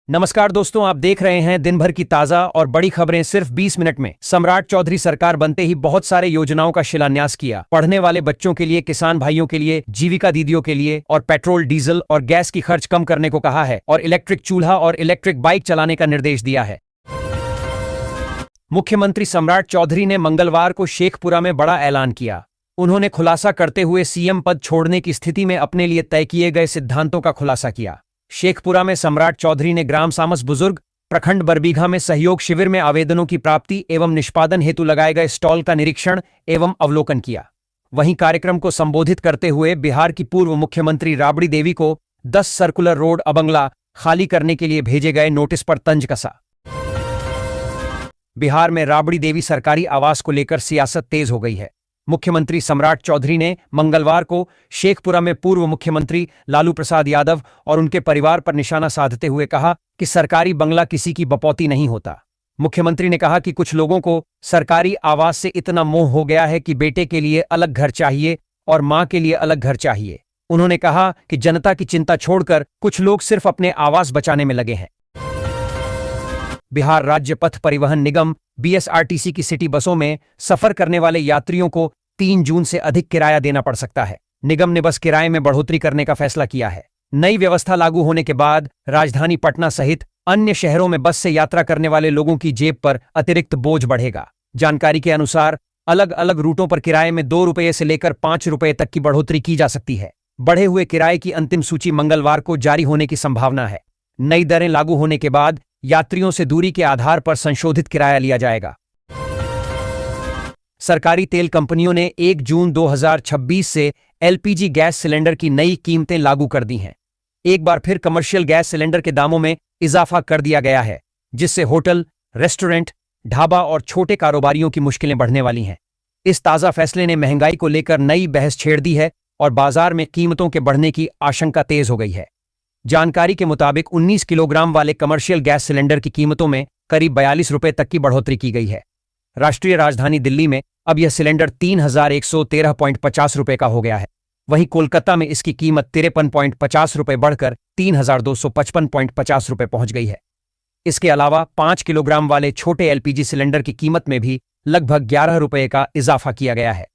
नमस्कार दोस्तों, आप देख रहे हैं दिन भर की ताजा और बड़ी खबरें सिर्फ 20 मिनट में। सम्राट चौधरी सरकार बनते ही बहुत सारे योजनाओं का शिलान्यास किया। पढ़ने वाले बच्चों के लिए, किसान भाइयों के लिए, जीविका दीदियों के लिए और पेट्रोल, डीजल और गैस की खर्च कम करने को कहा है और इलेक्ट्रिक चूल्हा और इलेक्ट्रिक बाइक चलाने का निर्देश दिया है। मुख्यमंत्री सम्राट चौधरी ने मंगलवार को शेखपुरा में बड़ा ऐलान किया। उन्होंने खुलासा करते हुए सीएम पद छोड़ने की स्थिति में अपने लिए तय किए गए सिद्धांतों का खुलासा किया। शेखपुरा में सम्राट चौधरी ने ग्राम सामस बुजुर्ग प्रखंड बरबीघा में सहयोग शिविर में आवेदनों की प्राप्ति एवं निष्पादन हेतु लगाए गए स्टॉल का निरीक्षण एवं अवलोकन किया। वहीं कार्यक्रम को संबोधित करते हुए बिहार की पूर्व मुख्यमंत्री राबड़ी देवी को 10 सर्कुलर रोड अबंगला खाली करने के लिए भेजे गए नोटिस पर तंज कसा। बिहार में राबड़ी देवी सरकारी आवास को लेकर सियासत तेज हो गई है। मुख्यमंत्री सम्राट चौधरी ने मंगलवार को शेखपुरा में पूर्व मुख्यमंत्री लालू प्रसाद यादव और उनके परिवार पर निशाना साधते हुए कहा कि सरकारी बंगला किसी की बपौती नहीं होता। मुख्यमंत्री ने कहा कि कुछ लोगों को सरकारी आवास से इतना मोह हो गया है कि बेटे के लिए अलग घर चाहिए और मां के लिए अलग घर चाहिए। उन्होंने कहा कि जनता की चिंता छोड़कर कुछ लोग सिर्फ अपने आवास बचाने में लगे हैं। बिहार राज्य पथ परिवहन निगम बीएसआरटीसी की सिटी बसों में सफर करने वाले यात्रियों को 3 जून से अधिक किराया देना पड़ सकता है। निगम ने बस किराए में बढ़ोतरी करने का फैसला किया है। नई व्यवस्था लागू होने के बाद राजधानी पटना सहित अन्य शहरों में बस से यात्रा करने वाले लोगों की जेब पर अतिरिक्त बोझ बढ़ेगा। जानकारी के अनुसार अलग अलग रूटों पर किराए में 2 रुपये से लेकर 5 रुपये तक की बढ़ोतरी की जा सकती है। बढ़े हुए किराए की अंतिम सूची मंगलवार को जारी होने की संभावना है। नई दरें लागू होने के बाद यात्रियों से दूरी के आधार पर संशोधित किराया लिया जाएगा। सरकारी तेल कंपनियों ने 1 जून 2026 से एलपीजी गैस सिलेंडर की नई कीमतें लागू कर दी हैं। एक बार फिर कमर्शियल गैस सिलेंडर के दामों में इजाफा कर दिया गया है, जिससे होटल, रेस्टोरेंट, ढाबा और छोटे कारोबारियों की मुश्किलें बढ़ने वाली हैं। इस ताजा फैसले ने महंगाई को लेकर नई बहस छेड़ दी है और बाजार में कीमतों के बढ़ने की आशंका तेज हो गई है। जानकारी के मुताबिक 19 किलोग्राम वाले कमर्शियल गैस सिलेंडर की कीमतों में करीब 42 रुपये तक की बढ़ोतरी की गई है। राष्ट्रीय राजधानी दिल्ली में अब यह सिलेंडर 3113.50 रुपये का हो गया है। वहीं कोलकाता में इसकी कीमत 53.50 रुपये बढ़कर 3255.50 रुपये पहुंच गई है। इसके अलावा 5 किलोग्राम वाले छोटे एलपीजी सिलेंडर की कीमत में भी लगभग 11 रुपये का इजाफा किया गया है,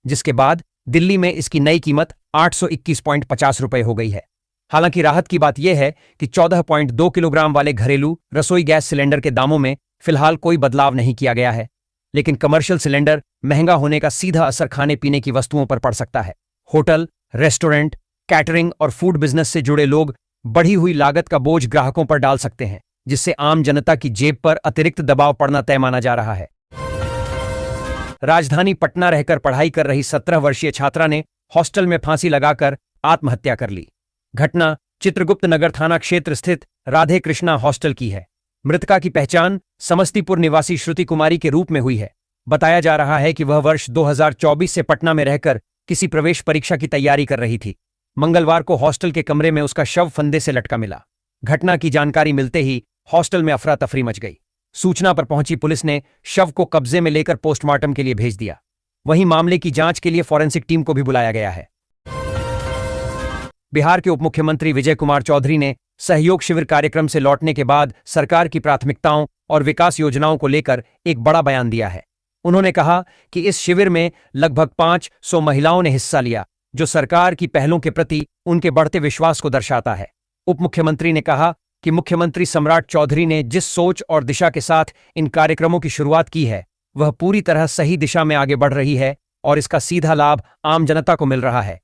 जिसके बाद दिल्ली में इसकी नई कीमत 821.50 रुपये हो गई है। हालांकि राहत की बात यह है कि 14.2 किलोग्राम वाले घरेलू रसोई गैस सिलेंडर के दामों में फिलहाल कोई बदलाव नहीं किया गया है, लेकिन कमर्शियल सिलेंडर महंगा होने का सीधा असर खाने पीने की वस्तुओं पर पड़ सकता है। होटल, रेस्टोरेंट, कैटरिंग और फूड बिजनेस से जुड़े लोग बढ़ी हुई लागत का बोझ ग्राहकों पर डाल सकते हैं, जिससे आम जनता की जेब पर अतिरिक्त दबाव पड़ना तय माना जा रहा है। राजधानी पटना रहकर पढ़ाई कर रही 17 वर्षीय छात्रा ने हॉस्टल में फांसी लगाकर आत्महत्या कर ली। घटना चित्रगुप्त नगर थाना क्षेत्र स्थित राधे कृष्णा हॉस्टल की है। मृतका की पहचान समस्तीपुर निवासी श्रुति कुमारी के रूप में हुई है। बताया जा रहा है कि वह वर्ष 2024 से पटना में रहकर किसी प्रवेश परीक्षा की तैयारी कर रही थी। मंगलवार को हॉस्टल के कमरे में उसका शव फंदे से लटका मिला। घटना की जानकारी मिलते ही हॉस्टल में अफरा तफरी मच गई। सूचना पर पहुंची पुलिस ने शव को कब्जे में लेकर पोस्टमार्टम के लिए भेज दिया। वहीं मामले की जांच के लिए फॉरेंसिक टीम को भी बुलाया गया है। बिहार के उपमुख्यमंत्री विजय कुमार चौधरी ने सहयोग शिविर कार्यक्रम से लौटने के बाद सरकार की प्राथमिकताओं और विकास योजनाओं को लेकर एक बड़ा बयान दिया है। उन्होंने कहा कि इस शिविर में लगभग 500 महिलाओं ने हिस्सा लिया, जो सरकार की पहलों के प्रति उनके बढ़ते विश्वास को दर्शाता है। उपमुख्यमंत्री ने कहा कि मुख्यमंत्री सम्राट चौधरी ने जिस सोच और दिशा के साथ इन कार्यक्रमों की शुरुआत की है, वह पूरी तरह सही दिशा में आगे बढ़ रही है और इसका सीधा लाभ आम जनता को मिल रहा है।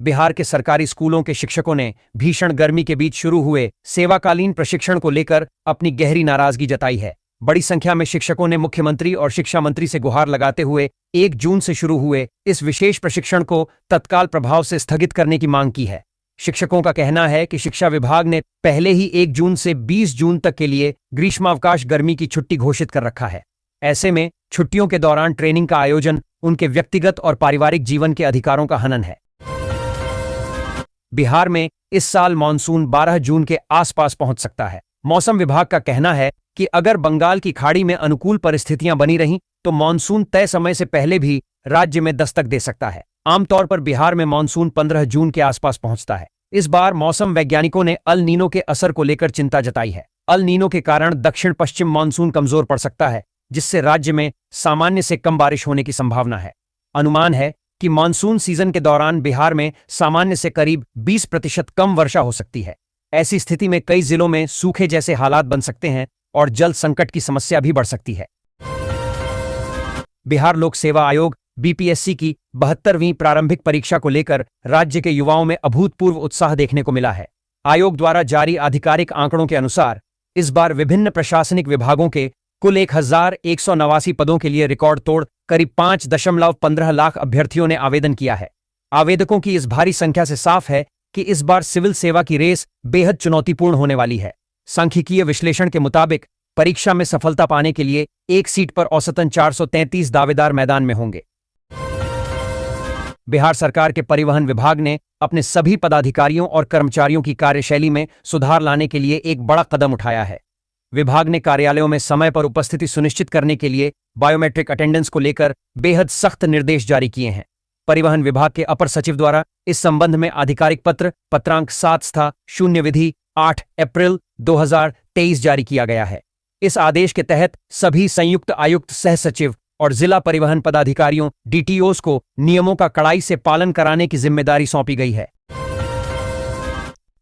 बिहार के सरकारी स्कूलों के शिक्षकों ने भीषण गर्मी के बीच शुरू हुए सेवाकालीन प्रशिक्षण को लेकर अपनी गहरी नाराजगी जताई है। बड़ी संख्या में शिक्षकों ने मुख्यमंत्री और शिक्षा मंत्री से गुहार लगाते हुए 1 जून से शुरू हुए इस विशेष प्रशिक्षण को तत्काल प्रभाव से स्थगित करने की मांग की है। शिक्षकों का कहना है कि शिक्षा विभाग ने पहले ही 1 जून से 20 जून तक के लिए ग्रीष्मावकाश गर्मी की छुट्टी घोषित कर रखा है। ऐसे में छुट्टियों के दौरान ट्रेनिंग का आयोजन उनके व्यक्तिगत और पारिवारिक जीवन के अधिकारों का हनन है। बिहार में इस साल मानसून 12 जून के आसपास पहुंच सकता है। मौसम विभाग का कहना है कि अगर बंगाल की खाड़ी में अनुकूल परिस्थितियां बनी रहीं तो मानसून तय समय से पहले भी राज्य में दस्तक दे सकता है। आमतौर पर बिहार में मानसून 15 जून के आसपास पहुंचता है। इस बार मौसम वैज्ञानिकों ने अल नीनो के असर को लेकर चिंता जताई है। अल नीनो के कारण दक्षिण पश्चिम मानसून कमजोर पड़ सकता है, जिससे राज्य में सामान्य से कम बारिश होने की संभावना है। अनुमान है कि मानसून सीजन के दौरान बिहार में सामान्य से करीब 20% कम वर्षा हो सकती है। ऐसी स्थिति में कई जिलों में सूखे जैसे हालात बन सकते हैं और जल संकट की समस्या भी बढ़ सकती है। बिहार लोक सेवा आयोग बीपीएससी की 72वीं प्रारंभिक परीक्षा को लेकर राज्य के युवाओं में अभूतपूर्व उत्साह देखने को मिला है। आयोग द्वारा जारी आधिकारिक आंकड़ों के अनुसार इस बार विभिन्न प्रशासनिक विभागों के कुल 1189 पदों के लिए रिकॉर्ड तोड़ करीब 5.15 लाख अभ्यर्थियों ने आवेदन किया है। आवेदकों की इस भारी संख्या से साफ है कि इस बार सिविल सेवा की रेस बेहद चुनौतीपूर्ण होने वाली है। सांख्यिकीय विश्लेषण के मुताबिक परीक्षा में सफलता पाने के लिए एक सीट पर औसतन 433 दावेदार मैदान में होंगे। बिहार सरकार के परिवहन विभाग ने अपने सभी पदाधिकारियों और कर्मचारियों की कार्यशैली में सुधार लाने के लिए एक बड़ा कदम उठाया है। विभाग ने कार्यालयों में समय पर उपस्थिति सुनिश्चित करने के लिए बायोमेट्रिक अटेंडेंस को लेकर बेहद सख्त निर्देश जारी किए हैं। परिवहन विभाग के अपर सचिव द्वारा इस संबंध में आधिकारिक पत्र पत्रांक 7/0 विधि 8 अप्रैल 2023 जारी किया गया है। इस आदेश के तहत सभी संयुक्त आयुक्त, सह सचिव और जिला परिवहन पदाधिकारियों डीटीओस को नियमों का कड़ाई से पालन कराने की जिम्मेदारी सौंपी गई है।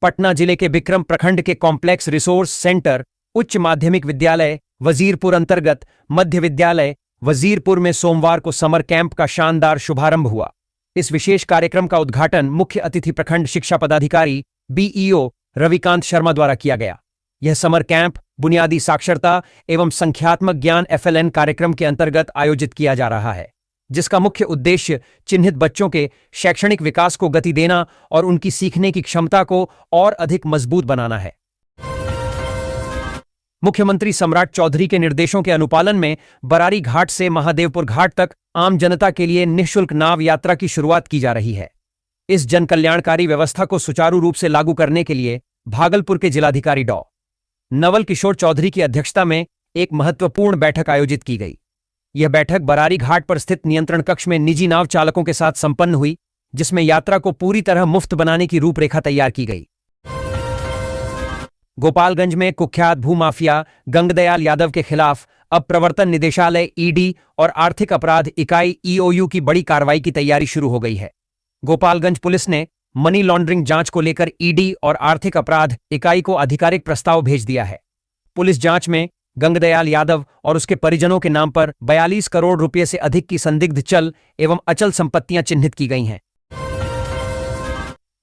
पटना जिले के विक्रम प्रखंड के कॉम्प्लेक्स रिसोर्स सेंटर उच्च माध्यमिक विद्यालय वजीरपुर अंतर्गत मध्य विद्यालय वजीरपुर में सोमवार को समर कैंप का शानदार शुभारंभ हुआ। इस विशेष कार्यक्रम का उद्घाटन मुख्य अतिथि प्रखंड शिक्षा पदाधिकारी बीईओ रविकांत शर्मा द्वारा किया गया। यह समर कैंप बुनियादी साक्षरता एवं संख्यात्मक ज्ञान FLN कार्यक्रम के अंतर्गत आयोजित किया जा रहा है, जिसका मुख्य उद्देश्य चिन्हित बच्चों के शैक्षणिक विकास को गति देना और उनकी सीखने की क्षमता को और अधिक मजबूत बनाना है। मुख्यमंत्री सम्राट चौधरी के निर्देशों के अनुपालन में बरारी घाट से महादेवपुर घाट तक आम जनता के लिए निःशुल्क नाव यात्रा की शुरुआत की जा रही है। इस जनकल्याणकारी व्यवस्था को सुचारू रूप से लागू करने के लिए भागलपुर के जिलाधिकारी डॉ. नवल किशोर चौधरी की अध्यक्षता में एक महत्वपूर्ण बैठक आयोजित की गई। यह बैठक बरारी घाट पर स्थित नियंत्रण कक्ष में निजी नाव चालकों के साथ संपन्न हुई, जिसमें यात्रा को पूरी तरह मुफ्त बनाने की रूपरेखा तैयार की गई। गोपालगंज में कुख्यात भूमाफिया गंगदयाल यादव के खिलाफ अब प्रवर्तन निदेशालय ईडी और आर्थिक अपराध इकाई ईओयू की बड़ी कार्रवाई की तैयारी शुरू हो गई है। गोपालगंज पुलिस ने मनी लॉन्ड्रिंग जांच को लेकर ईडी और आर्थिक अपराध इकाई को आधिकारिक प्रस्ताव भेज दिया है। पुलिस जांच में गंगदयाल यादव और उसके परिजनों के नाम पर 42 करोड़ रुपए से अधिक की संदिग्ध चल एवं अचल संपत्तियां चिन्हित की गई हैं।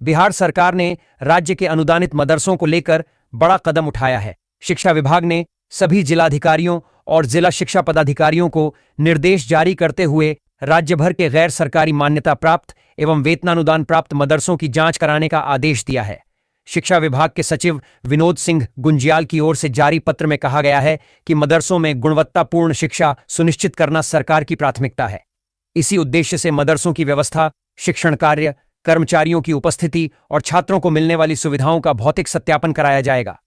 बिहार सरकार ने राज्य के अनुदानित मदरसों को लेकर बड़ा कदम उठाया है। शिक्षा विभाग ने सभी जिलाधिकारियों और जिला शिक्षा पदाधिकारियों को निर्देश जारी करते हुए राज्य भर के गैर सरकारी मान्यता प्राप्त एवं वेतनानुदान प्राप्त मदरसों की जांच कराने का आदेश दिया है। शिक्षा विभाग के सचिव विनोद सिंह गुंजियाल की ओर से जारी पत्र में कहा गया है कि मदरसों में गुणवत्तापूर्ण शिक्षा सुनिश्चित करना सरकार की प्राथमिकता है। इसी उद्देश्य से मदरसों की व्यवस्था, शिक्षण कार्य, कर्मचारियों की उपस्थिति और छात्रों को मिलने वाली सुविधाओं का भौतिक सत्यापन कराया जाएगा।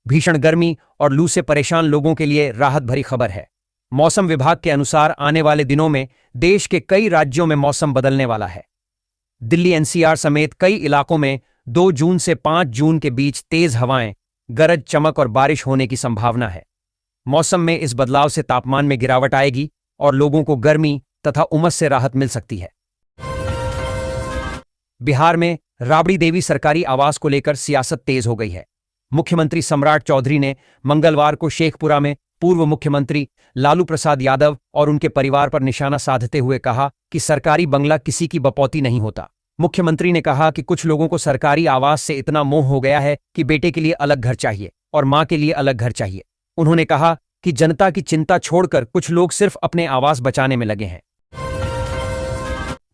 भीषण गर्मी और लू से परेशान लोगों के लिए राहत भरी खबर है। मौसम विभाग के अनुसार आने वाले दिनों में देश के कई राज्यों में मौसम बदलने वाला है। दिल्ली एनसीआर समेत कई इलाकों में 2 जून से 5 जून के बीच तेज हवाएं, गरज चमक और बारिश होने की संभावना है। मौसम में इस बदलाव से तापमान में गिरावट आएगी और लोगों को गर्मी तथा उमस से राहत मिल सकती है। बिहार में राबड़ी देवी सरकारी आवास को लेकर सियासत तेज हो गई है। मुख्यमंत्री सम्राट चौधरी ने मंगलवार को शेखपुरा में पूर्व मुख्यमंत्री लालू प्रसाद यादव और उनके परिवार पर निशाना साधते हुए कहा कि सरकारी बंगला किसी की बपौती नहीं होता। मुख्यमंत्री ने कहा कि कुछ लोगों को सरकारी आवास से इतना मोह हो गया है कि बेटे के लिए अलग घर चाहिए और मां के लिए अलग घर चाहिए। उन्होंने कहा कि जनता की चिंता छोड़कर कुछ लोग सिर्फ अपने आवास बचाने में लगे हैं।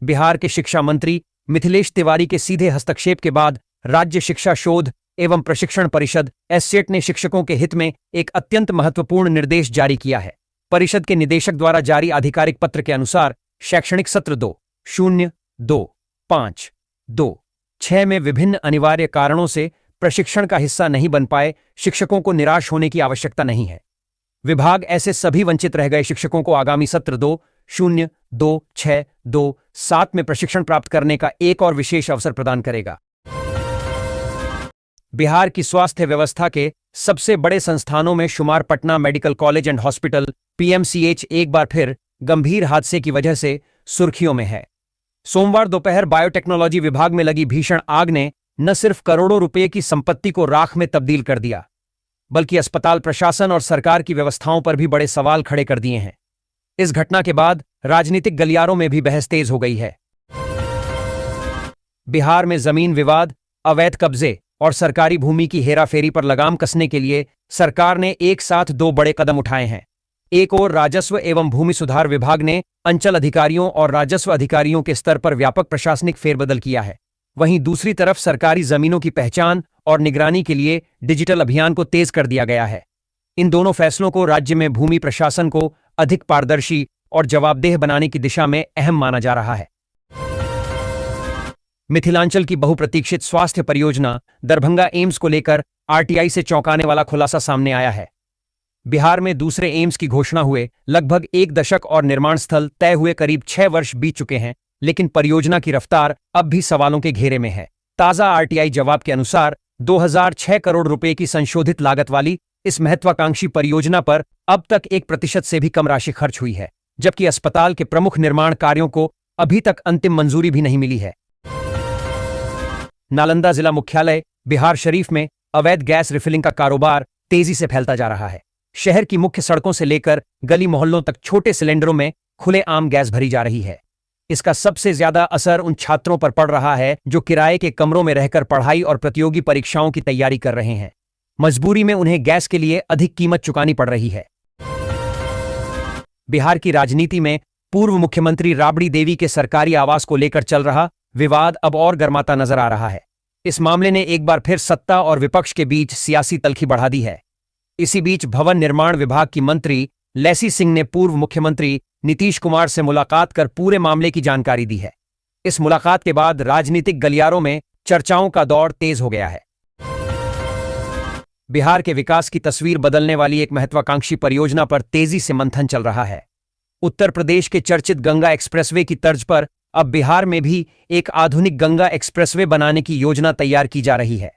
बिहार के शिक्षा मंत्री मिथिलेश तिवारी के सीधे हस्तक्षेप के बाद राज्य शिक्षा शोध एवं प्रशिक्षण परिषद एससेट ने शिक्षकों के हित में एक अत्यंत महत्वपूर्ण निर्देश जारी किया है। परिषद के निदेशक द्वारा जारी आधिकारिक पत्र के अनुसार शैक्षणिक सत्र 2025-26 में विभिन्न अनिवार्य कारणों से प्रशिक्षण का हिस्सा नहीं बन पाए शिक्षकों को निराश होने की आवश्यकता नहीं है। विभाग ऐसे सभी वंचित रह गए शिक्षकों को आगामी सत्र 202627 में प्रशिक्षण प्राप्त करने का एक और विशेष अवसर प्रदान करेगा। बिहार की स्वास्थ्य व्यवस्था के सबसे बड़े संस्थानों में शुमार Patna medical college and hospital PMCH एक बार फिर गंभीर हादसे की वजह से सुर्खियों में है। सोमवार दोपहर बायोटेक्नोलॉजी विभाग में लगी भीषण आग ने न सिर्फ करोड़ों रुपए की संपत्ति को राख में तब्दील कर दिया, बल्कि अस्पताल प्रशासन और सरकार की व्यवस्थाओं पर भी बड़े सवाल खड़े कर दिए हैं। इस घटना के बाद राजनीतिक गलियारों में भी बहस तेज हो गई है। बिहार में जमीन विवाद, अवैध कब्जे और सरकारी भूमि की हेराफेरी पर लगाम कसने के लिए सरकार ने एक साथ दो बड़े कदम उठाए हैं। एक ओर राजस्व एवं भूमि सुधार विभाग ने अंचल अधिकारियों और राजस्व अधिकारियों के स्तर पर व्यापक प्रशासनिक फेरबदल किया है। वहीं दूसरी तरफ सरकारी जमीनों की पहचान और निगरानी के लिए डिजिटल अभियान को तेज कर दिया गया है। इन दोनों फैसलों को राज्य में भूमि प्रशासन को अधिक पारदर्शी और जवाबदेह बनाने की दिशा में अहम माना जा रहा है। मिथिलांचल की बहुप्रतीक्षित स्वास्थ्य परियोजना दरभंगा एम्स को लेकर आरटीआई से चौंकाने वाला खुलासा सामने आया है। बिहार में दूसरे एम्स की घोषणा हुए लगभग एक दशक और निर्माण स्थल तय हुए करीब 6 वर्ष बीत चुके हैं, लेकिन परियोजना की रफ्तार अब भी सवालों के घेरे में है। ताजा आरटीआई जवाब के अनुसार 2006 करोड़ रुपए की संशोधित लागत वाली इस महत्वाकांक्षी परियोजना पर अब तक 1% से भी कम राशि खर्च हुई है, जबकि अस्पताल के प्रमुख निर्माण कार्यों को अभी तक अंतिम मंजूरी भी नहीं मिली है। नालंदा जिला मुख्यालय बिहार शरीफ में अवैध गैस रिफिलिंग का कारोबार तेजी से फैलता जा रहा है। शहर की मुख्य सड़कों से लेकर गली मोहल्लों तक छोटे सिलेंडरों में खुलेआम गैस भरी जा रही है। इसका सबसे ज्यादा असर उन छात्रों पर पड़ रहा है जो किराए के कमरों में रहकर पढ़ाई और प्रतियोगी परीक्षाओं की तैयारी कर रहे हैं। मजबूरी में उन्हें गैस के लिए अधिक कीमत चुकानी पड़ रही है। बिहार की राजनीति में पूर्व मुख्यमंत्री राबड़ी देवी के सरकारी आवास को लेकर चल रहा विवाद अब और गर्माता नजर आ रहा है। इस मामले ने एक बार फिर सत्ता और विपक्ष के बीच सियासी तल्खी बढ़ा दी है। इसी बीच भवन निर्माण विभाग की मंत्री लैसी सिंह ने पूर्व मुख्यमंत्री नीतीश कुमार से मुलाकात कर पूरे मामले की जानकारी दी है। इस मुलाकात के बाद राजनीतिक गलियारों में चर्चाओं का दौर तेज हो गया है। बिहार के विकास की तस्वीर बदलने वाली एक महत्वाकांक्षी परियोजना पर तेजी से मंथन चल रहा है। उत्तर प्रदेश के चर्चित गंगा एक्सप्रेसवे की तर्ज पर अब बिहार में भी एक आधुनिक गंगा एक्सप्रेसवे बनाने की योजना तैयार की जा रही है।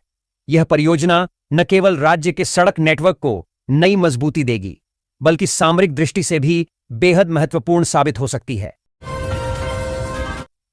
यह परियोजना न केवल राज्य के सड़क नेटवर्क को नई मजबूती देगी, बल्कि सामरिक दृष्टि से भी बेहद महत्वपूर्ण साबित हो सकती है।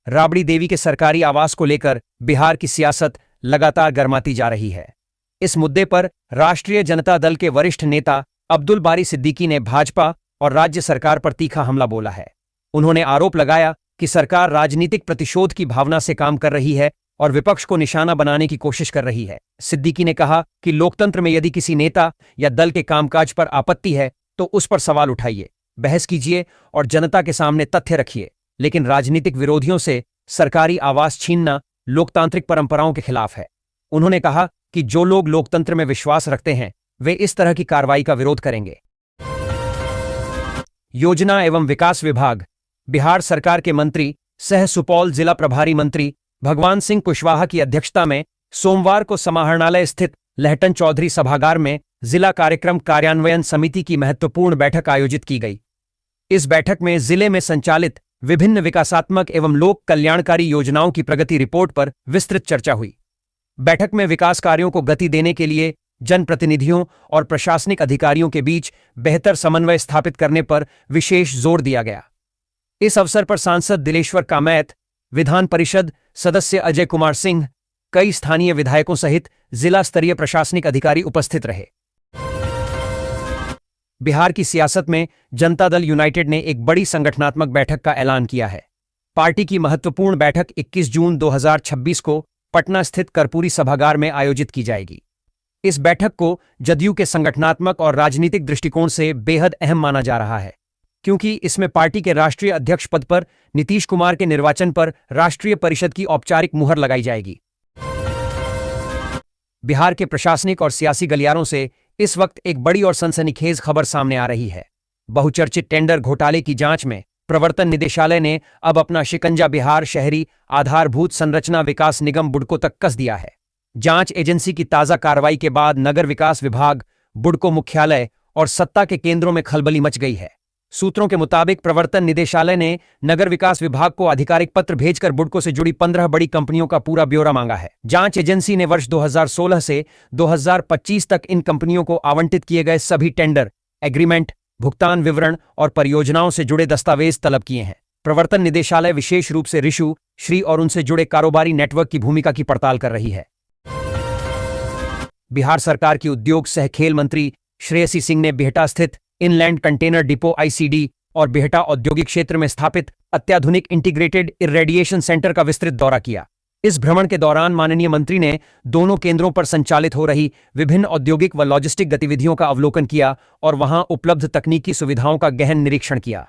राबड़ी देवी के सरकारी आवास को लेकर बिहार की सियासत लगातार गर्माती जा रही है। इस मुद्दे पर राष्ट्रीय जनता दल के वरिष्ठ नेता अब्दुल बारी सिद्दीकी ने भाजपा और राज्य सरकार पर तीखा हमला बोला है। उन्होंने आरोप लगाया कि सरकार राजनीतिक प्रतिशोध की भावना से काम कर रही है और विपक्ष को निशाना बनाने की कोशिश कर रही है। सिद्दीकी ने कहा कि लोकतंत्र में यदि किसी नेता या दल के कामकाज पर आपत्ति है तो उस पर सवाल उठाइए, बहस कीजिए और जनता के सामने तथ्य रखिए, लेकिन राजनीतिक विरोधियों से सरकारी आवास छीनना लोकतांत्रिक परंपराओं के खिलाफ है। उन्होंने कहा कि जो लोग लोकतंत्र में विश्वास रखते हैं वे इस तरह की कार्रवाई का विरोध करेंगे। योजना एवं विकास विभाग बिहार सरकार के मंत्री सह सुपौल जिला प्रभारी मंत्री भगवान सिंह कुशवाहा की अध्यक्षता में सोमवार को समाहरणालय स्थित लहटन चौधरी सभागार में जिला कार्यक्रम कार्यान्वयन समिति की महत्वपूर्ण बैठक आयोजित की गई। इस बैठक में जिले में संचालित विभिन्न विकासात्मक एवं लोक कल्याणकारी योजनाओं की प्रगति रिपोर्ट पर विस्तृत चर्चा हुई। बैठक में विकास कार्यों को गति देने के लिए जनप्रतिनिधियों और प्रशासनिक अधिकारियों के बीच बेहतर समन्वय स्थापित करने पर विशेष जोर दिया गया। इस अवसर पर सांसद दिलेश्वर कामैत, विधान परिषद सदस्य अजय कुमार सिंह, कई स्थानीय विधायकों सहित जिला स्तरीय प्रशासनिक अधिकारी उपस्थित रहे। बिहार की सियासत में जनता दल यूनाइटेड ने एक बड़ी संगठनात्मक बैठक का ऐलान किया है। पार्टी की महत्वपूर्ण बैठक 21 जून 2026 को पटना स्थित कर्पूरी सभागार में आयोजित की जाएगी। इस बैठक को जदयू के संगठनात्मक और राजनीतिक दृष्टिकोण से बेहद अहम माना जा रहा है, क्योंकि इसमें पार्टी के राष्ट्रीय अध्यक्ष पद पर नीतीश कुमार के निर्वाचन पर राष्ट्रीय परिषद की औपचारिक मुहर लगाई जाएगी। बिहार के प्रशासनिक और सियासी गलियारों से इस वक्त एक बड़ी और सनसनीखेज खबर सामने आ रही है। बहुचर्चित टेंडर घोटाले की जांच में प्रवर्तन निदेशालय ने अब अपना शिकंजा बिहार शहरी आधारभूत संरचना विकास निगम बुडको तक कस दिया है। जांच एजेंसी की ताजा कार्रवाई के बाद नगर विकास विभाग, बुडको मुख्यालय और सत्ता के केंद्रों में खलबली मच गई है। सूत्रों के मुताबिक प्रवर्तन निदेशालय ने नगर विकास विभाग को आधिकारिक पत्र भेजकर बुडको से जुड़ी 15 बड़ी कंपनियों का पूरा ब्यौरा मांगा है। जांच एजेंसी ने वर्ष 2016 से 2025 तक इन कंपनियों को आवंटित किए गए सभी टेंडर, एग्रीमेंट, भुगतान विवरण और परियोजनाओं से जुड़े दस्तावेज तलब किए हैं। प्रवर्तन निदेशालय विशेष रूप से ऋषु, श्री और उनसे जुड़े कारोबारी नेटवर्क की भूमिका की पड़ताल कर रही है। बिहार सरकार की उद्योग सह खेल मंत्री श्रेयसी सिंह ने बिहटा स्थित इनलैंड कंटेनर डिपो ICD और बिहटा औद्योगिक क्षेत्र में स्थापित अत्याधुनिक इंटीग्रेटेड इरेडिएशन सेंटर का विस्तृत दौरा किया। इस भ्रमण के दौरान माननीय मंत्री ने दोनों केंद्रों पर संचालित हो रही विभिन्न औद्योगिक व लॉजिस्टिक गतिविधियों का अवलोकन किया और वहां उपलब्ध तकनीकी सुविधाओं का गहन निरीक्षण किया।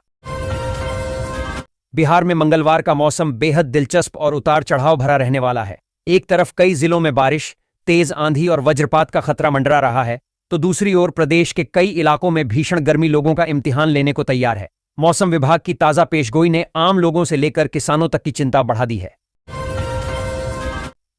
बिहार में मंगलवार का मौसम बेहद दिलचस्प और उतार चढ़ाव भरा रहने वाला है। एक तरफ कई जिलों में बारिश, तेज आंधी और वज्रपात का खतरा मंडरा रहा है, तो दूसरी ओर प्रदेश के कई इलाकों में भीषण गर्मी लोगों का इम्तिहान लेने को तैयार है। मौसम विभाग की ताजा पेशगोई ने आम लोगों से लेकर किसानों तक की चिंता बढ़ा दी है।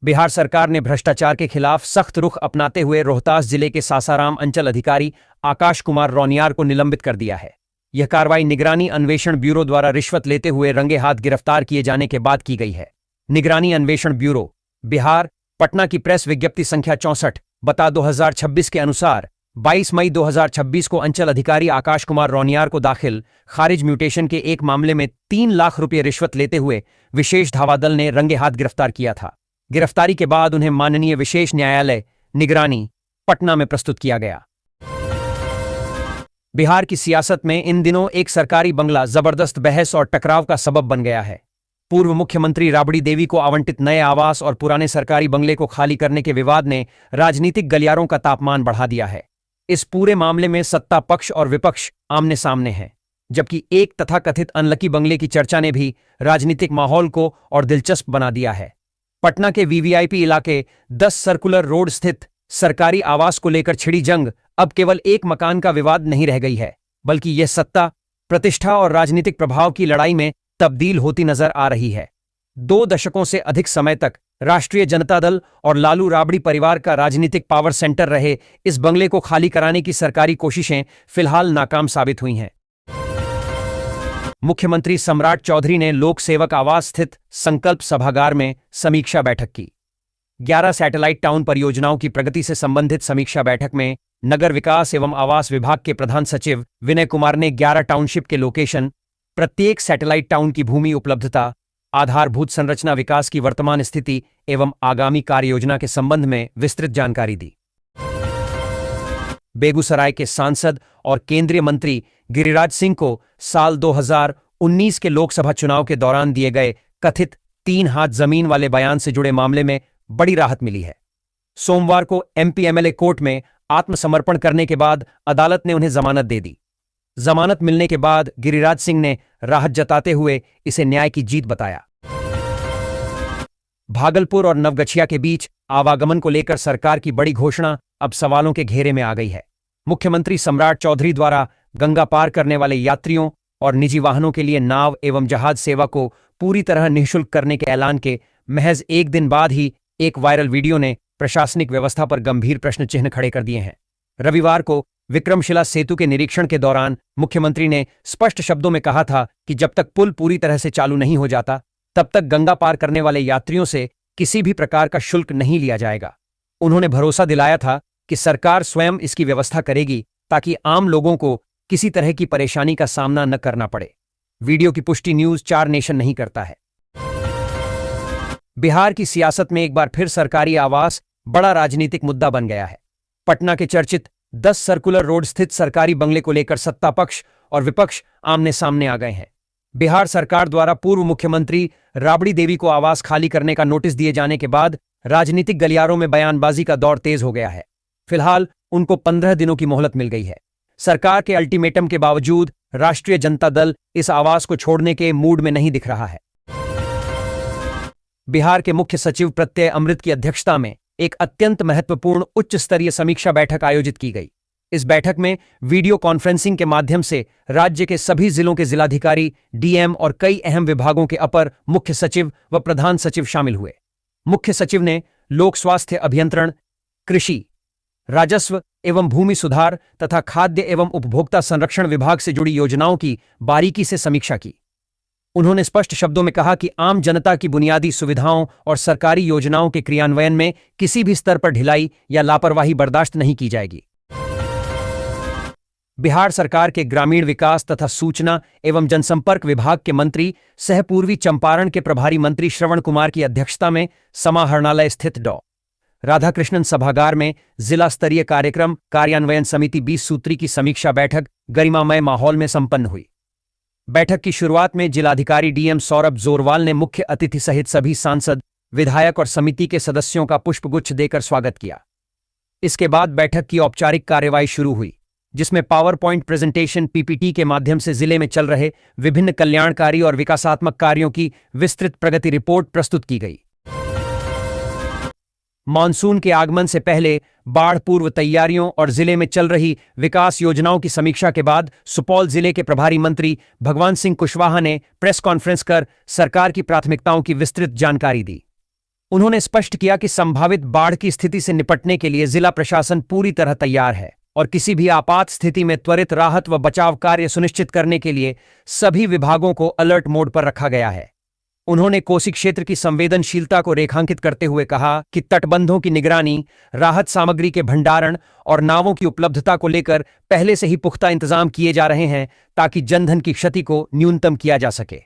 बिहार सरकार ने भ्रष्टाचार के खिलाफ सख्त रुख अपनाते हुए रोहतास जिले के सासाराम अंचल अधिकारी आकाश कुमार रौनियार को निलंबित कर दिया है। यह कार्रवाई निगरानी अन्वेषण ब्यूरो द्वारा रिश्वत लेते हुए रंगे हाथ गिरफ्तार किए जाने के बाद की गई है। निगरानी अन्वेषण ब्यूरो बिहार पटना की प्रेस विज्ञप्ति संख्या 64/2026 के अनुसार 22 मई 2026 को अंचल अधिकारी आकाश कुमार रौनियार को दाखिल खारिज म्यूटेशन के एक मामले में 3 लाख रुपये रिश्वत लेते हुए विशेष धावा दल ने रंगे हाथ गिरफ्तार किया था। गिरफ्तारी के बाद उन्हें माननीय विशेष न्यायालय निगरानी पटना में प्रस्तुत किया गया। बिहार की सियासत में इन दिनों एक सरकारी बंगला जबरदस्त बहस और टकराव का सबब बन गया है। पूर्व मुख्यमंत्री राबड़ी देवी को आवंटित नए आवास और पुराने सरकारी बंगले को खाली करने के विवाद ने राजनीतिक गलियारों का तापमान बढ़ा दिया है। इस पूरे मामले में सत्ता पक्ष और विपक्ष आमने सामने हैं, जबकि एक तथाकथित अनलकी बंगले की चर्चा ने भी राजनीतिक माहौल को और दिलचस्प बना दिया है। पटना के VVIP इलाके 10 सर्कुलर रोड स्थित सरकारी आवास को लेकर छिड़ी जंग अब केवल एक मकान का विवाद नहीं रह गई है, बल्कि यह सत्ता, प्रतिष्ठा और राजनीतिक प्रभाव की लड़ाई में तब्दील होती नजर आ रही है। 2 दशकों से अधिक समय तक राष्ट्रीय जनता दल और लालू राबड़ी परिवार का राजनीतिक पावर सेंटर रहे इस बंगले को खाली कराने की सरकारी कोशिशें फिलहाल नाकाम साबित हुई हैं। मुख्यमंत्री सम्राट चौधरी ने लोक सेवक आवास स्थित संकल्प सभागार में समीक्षा बैठक की। 11 सैटेलाइट टाउन परियोजनाओं की प्रगति से संबंधित समीक्षा बैठक में नगर विकास एवं आवास विभाग के प्रधान सचिव विनय कुमार ने 11 टाउनशिप के लोकेशन, प्रत्येक सैटेलाइट टाउन की भूमि उपलब्धता, आधारभूत संरचना विकास की वर्तमान स्थिति एवं आगामी कार्य योजना के संबंध में विस्तृत जानकारी दी। बेगूसराय के सांसद और केंद्रीय मंत्री गिरिराज सिंह को साल 2019 के लोकसभा चुनाव के दौरान दिए गए कथित 3 हाथ जमीन वाले बयान से जुड़े मामले में बड़ी राहत मिली है। सोमवार को MP MLA कोर्ट में आत्मसमर्पण करने के बाद अदालत ने उन्हें जमानत दे दी। जमानत मिलने के बाद गिरिराज सिंह ने राहत जताते हुए इसे न्याय की जीत बताया। भागलपुर और नवगछिया के बीच आवागमन को लेकर सरकार की बड़ी घोषणा अब सवालों के घेरे में आ गई है। मुख्यमंत्री सम्राट चौधरी द्वारा गंगा पार करने वाले यात्रियों और निजी वाहनों के लिए नाव एवं जहाज सेवा को पूरी तरह निःशुल्क करने के ऐलान के महज एक दिन बाद ही एक वायरल वीडियो ने प्रशासनिक व्यवस्था पर गंभीर प्रश्न चिन्ह खड़े कर दिए हैं। रविवार को विक्रमशिला सेतु के निरीक्षण के दौरान मुख्यमंत्री ने स्पष्ट शब्दों में कहा था कि जब तक पुल पूरी तरह से चालू नहीं हो जाता, तब तक गंगा पार करने वाले यात्रियों से किसी भी प्रकार का शुल्क नहीं लिया जाएगा। उन्होंने भरोसा दिलाया था कि सरकार स्वयं इसकी व्यवस्था करेगी ताकि आम लोगों को किसी तरह की परेशानी का सामना न करना पड़े। वीडियो की पुष्टि न्यूज 4 नेशन नहीं करता है। बिहार की सियासत में एक बार फिर सरकारी आवास बड़ा राजनीतिक मुद्दा बन गया है। पटना के चर्चित 10 सर्कुलर रोड स्थित सरकारी बंगले को लेकर सत्ता पक्ष और विपक्ष आमने सामने आ गए हैं। बिहार सरकार द्वारा पूर्व मुख्यमंत्री राबड़ी देवी को आवास खाली करने का नोटिस दिए जाने के बाद राजनीतिक गलियारों में बयानबाजी का दौर तेज हो गया है। फिलहाल उनको 15 दिनों की मोहलत मिल गई है। सरकार के अल्टीमेटम के बावजूद राष्ट्रीय जनता दल इस आवास को छोड़ने के मूड में नहीं दिख रहा है। बिहार के मुख्य सचिव प्रत्यय अमृत की अध्यक्षता में एक अत्यंत महत्वपूर्ण उच्च स्तरीय समीक्षा बैठक आयोजित की गई। इस बैठक में वीडियो कॉन्फ्रेंसिंग के माध्यम से राज्य के सभी जिलों के जिलाधिकारी, DM और कई अहम विभागों के अपर मुख्य सचिव व प्रधान सचिव शामिल हुए। मुख्य सचिव ने लोक स्वास्थ्य अभियंत्रण, कृषि, राजस्व एवं भूमि सुधार तथा खाद्य एवं उपभोक्ता संरक्षण विभाग से जुड़ी योजनाओं की बारीकी से समीक्षा की। उन्होंने स्पष्ट शब्दों में कहा कि आम जनता की बुनियादी सुविधाओं और सरकारी योजनाओं के क्रियान्वयन में किसी भी स्तर पर ढिलाई या लापरवाही बर्दाश्त नहीं की जाएगी। बिहार सरकार के ग्रामीण विकास तथा सूचना एवं जनसंपर्क विभाग के मंत्री सह पूर्वी चंपारण के प्रभारी मंत्री श्रवण कुमार की अध्यक्षता में समाहरणालय स्थित डॉ. राधाकृष्णन सभागार में जिला स्तरीय कार्यक्रम कार्यान्वयन समिति 20 सूत्री की समीक्षा बैठक गरिमामय माहौल में संपन्न हुई। बैठक की शुरुआत में जिलाधिकारी डीएम सौरभ जोरवाल ने मुख्य अतिथि सहित सभी सांसद, विधायक और समिति के सदस्यों का पुष्पगुच्छ देकर स्वागत किया। इसके बाद बैठक की औपचारिक कार्यवाही शुरू हुई, जिसमें पावर पॉइंट प्रेजेंटेशन पीपीटी के माध्यम से जिले में चल रहे विभिन्न कल्याणकारी और विकासात्मक कार्यों की विस्तृत प्रगति रिपोर्ट प्रस्तुत की गई। मानसून के आगमन से पहले बाढ़ पूर्व तैयारियों और जिले में चल रही विकास योजनाओं की समीक्षा के बाद सुपौल जिले के प्रभारी मंत्री भगवान सिंह कुशवाहा ने प्रेस कॉन्फ्रेंस कर सरकार की प्राथमिकताओं की विस्तृत जानकारी दी। उन्होंने स्पष्ट किया कि संभावित बाढ़ की स्थिति से निपटने के लिए जिला प्रशासन पूरी तरह तैयार है और किसी भी आपात स्थिति में त्वरित राहत व बचाव कार्य सुनिश्चित करने के लिए सभी विभागों को अलर्ट मोड पर रखा गया है। उन्होंने कोसी क्षेत्र की संवेदनशीलता को रेखांकित करते हुए कहा कि तटबंधों की निगरानी, राहत सामग्री के भंडारण और नावों की उपलब्धता को लेकर पहले से ही पुख्ता इंतजाम किए जा रहे हैं ताकि जनधन की क्षति को न्यूनतम किया जा सके।